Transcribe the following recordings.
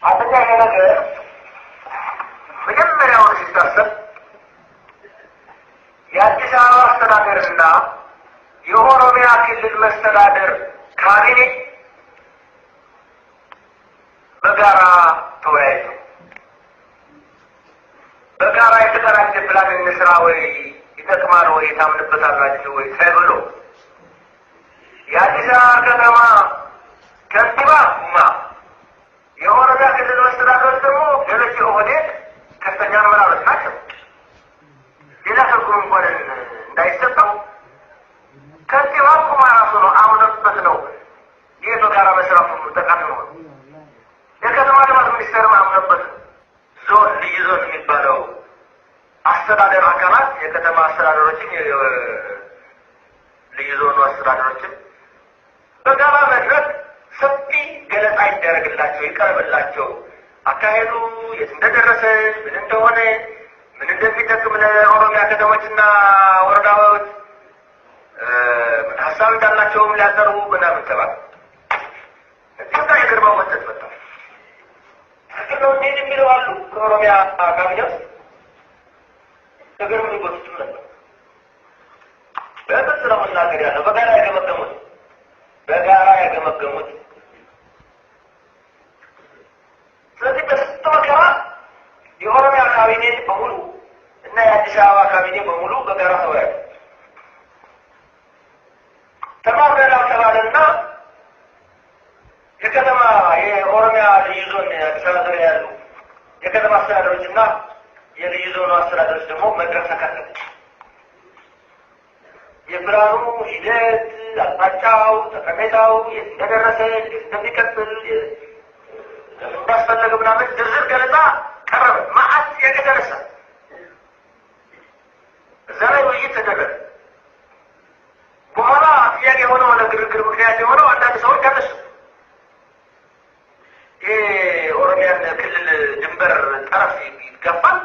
አንደኛ ይሄ ነገር መጀመሪያውን ሲታሰብ የአዲስ አበባ አስተዳደርና የኦሮሚያ ክልል መስተዳደር ካቢኔ በጋራ ተወያይቶ በጋራ የተደራጀ ፕላን እንስራ ወይ ይጠቅማል ወይ ታምንበታላችሁ ወይ ተብሎ የአዲስ አበባ ከተማ ከንቲባ ኩማ የኦሮሚያ ክልል መስተዳደር ደግሞ ሌሎች ኦህዴድ ከፍተኛ አመራሮች ናቸው። ሌላ ትርጉም እንኳን እንዳይሰጠው ከንቲባ ኩማ ራሱ ነው አምነበት ነው ይህ በጋራ መስራቱ ጠቃሚ ነው። የከተማ ልማት ሚኒስቴርም አምነበት ነው። ዞን ልዩ ዞን የሚባለው አስተዳደር አካላት የከተማ አስተዳደሮችን ልዩ ዞኑ አስተዳደሮችን በጋራ መድረክ ሰፊ ገለጻ ይደረግላቸው ይቀርብላቸው፣ አካሄዱ የት እንደደረሰ ምን እንደሆነ ምን እንደሚጠቅም ለኦሮሚያ ከተሞችና ወረዳዎች ሀሳብ እንዳላቸውም ሊያቀርቡ ምናምን ተባለ። እዚህም ጋር የግርማው ወተት መጣ። ትክክል ነው እንዴት የሚለው አሉ ከኦሮሚያ ካቢኔ ውስጥ ከግርም ሊጎትቱም ነበር። በግልጽ ነው መናገር ያለው በጋራ ያገመገሙት ስለዚህ በስንት መከራ የኦሮሚያ ካቢኔ በሙሉ እና የአዲስ አበባ ካቢኔ በሙሉ በጋራ ተወያዩ። ተማምረናል ተባለና የከተማ የኦሮሚያ ልዩ ዞን አስተዳደር ያሉ የከተማ አስተዳደሮችና የልዩ ዞኑ አስተዳደሮች ደግሞ መድረክ ተካተተ። የፕላኑ ሂደት አቅጣጫው፣ ጠቀሜታው የት እንደደረሰ እንደሚቀጥል እንዳስፈለገ ምናምን ዝርዝር ገለጻ ቀረበ። ማአት ጥያቄ ተነሳ። እዛ ላይ ውይይት ተደረገ። በኋላ ጥያቄ የሆነው ለግርግር ምክንያት የሆነው አንዳንድ ሰዎች አነሱ። የኦሮሚያን ክልል ድንበር ጠረፍ ይገፋል፣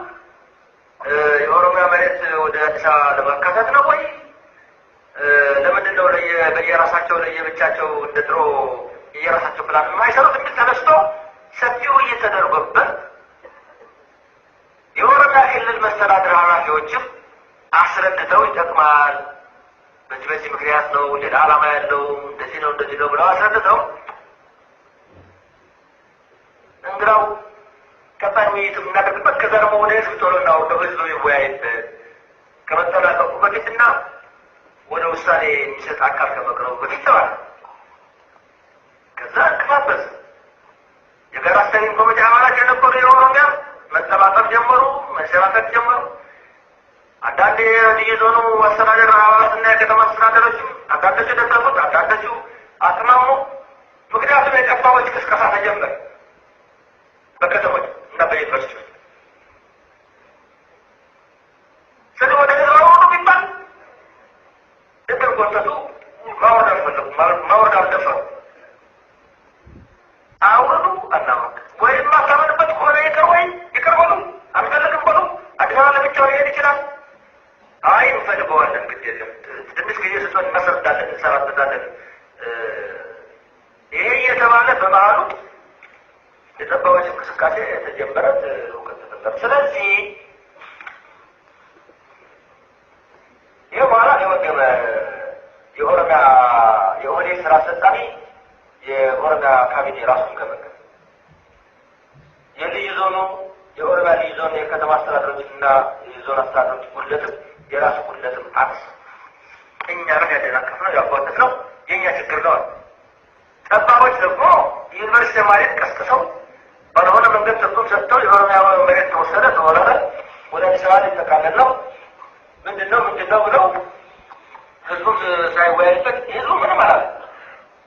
የኦሮሚያ መሬት ወደ አዲስ አበባ ለማካተት ነው ወይ? ለምንድን ነው በየራሳቸው ለየብቻቸው እንደ ድሮ የየራሳቸው ፕላን የማይሰሩት? የሚል ተነስቶ ሰፊ ውይይት ተደርጎበት የኦሮሚያ ክልል መስተዳድር ኃላፊዎችም አስረድተው ይጠቅማል፣ በዚህ ምክንያት ነው፣ ሌላ ዓላማ ያለው እንደዚህ ነው ብለው አስረድተው እንግዳው ቀጣይ ውይይት የምናደርግበት ከዛ ደግሞ ወደ ህዝብ ቶሎ እናወርደው ህዝቡ ይወያይበት ከመጠናቀቁ በፊትና ወደ ውሳኔ የሚሰጥ አካል ከመቅረቡ በፊት ተባለ። ከዛ እንቅፋበስ የጋራ አስተዳደር ኮሚቴ አባላት የነበሩ የኦሮሚያ መጠባጠር ጀመሩ፣ መሸራከት ጀመሩ። አንዳንድ የልዩ ዞኑ አስተዳደር አባላትና የከተማ አስተዳደሮችም አንዳንዶቹ ደሰቡት፣ አንዳንዶቹ አጥማሙ። ምክንያቱም የጠባቦች ቅስቀሳ ተጀመረ በከተሞች እና በዩኒቨርሲቲዎች። ስለ ወደ ህዝባውኑ ቢባል እግር ጎተቱ ማውረድ አልፈለጉም፣ ማውረድ አልደፈሩ። አውርዱ አናውርድ ወይም ማታመንበት ከሆነ ይቅር በሉ፣ አልፈልግም በሉ። አዲስ አበባ ለብቻው ሊሄድ ይችላል። አይ እንፈልገዋለን፣ ግድ የለም ትንሽ ጊዜ ስጦን እናሰርዳለን፣ እንሰራበታለን። ይሄ እየተባለ በመሀሉ የጠባዎች እንቅስቃሴ የተጀመረ እውቀት ተፈጠረ። ስለዚህ ይህ በኋላ የወገመ የኦሮሚያ የኦህዴድ ስራ አስፈጻሚ የኦሮሚያ ካቢኔ ራሱን ገመገመ። የልዩ ዞኑ የኦሮሚያ ልዩ ዞን የከተማ አስተዳደሮችና የዞን አስተዳደሮች ጉድለትም የራሱ ጉድለትም አነሳ። እኛ ምን ያደናቀፍነው ያጓተት ነው የእኛ ችግር ነው። ጠባቦች ደግሞ ዩኒቨርሲቲ ተማሪን ቀስቅሰው ባለሆነ መንገድ ትርጉም ሰጥተው የኦሮሚያ መሬት ተወሰደ ተወረረ ወደ አዲስ አበባ ሊጠቃለል ነው ምንድነው ብለው ህዝቡም ሳይወያይበት ህዝቡ ምንም አላለ።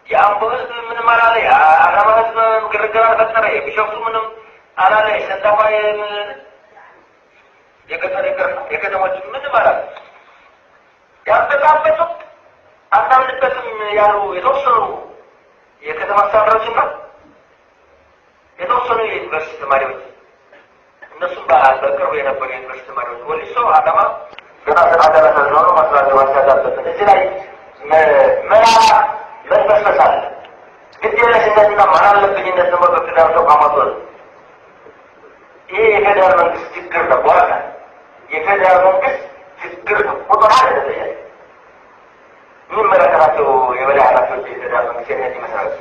የአምቦ ህዝብ ምንም አላለ። የአዳማ ህዝብ ግርግር አልፈጠረ። የቢሾፍቱ ምንም አላለ። የሰንዳፋ የገጠር የከተሞች ምንም አላለ። ያበጣበጡት አናምንበትም ያሉ የተወሰኑ የከተማ አስተዳደሮችና የተወሰኑ የዩኒቨርሲቲ ተማሪዎች እነሱም በቅርቡ የነበሩ የዩኒቨርሲቲ ተማሪዎች ወሊሶ፣ አዳማ ገና አዳራሽ ነው ማስራራት ያዳበት እዚህ ላይ መንፈስፈስ አለ። ግዴለሽነትና ማናለብኝነት ደግሞ በፌደራል ተቋማት የፌዴራል መንግስት ችግር ነው። በኋላ የፌዴራል መንግስት ችግር ቁጥር አለ ተጠያቂ የሚመለከታቸው የበላይ ኃላፊዎች የፌዴራል መንግስት የነዚህ መሰረት።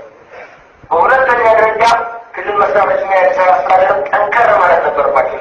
በሁለተኛ ደረጃ ክልል መስሪያ ቤቶችና የአዲስ አበባ አስተዳደር ጠንከር ማለት ነበረባቸው።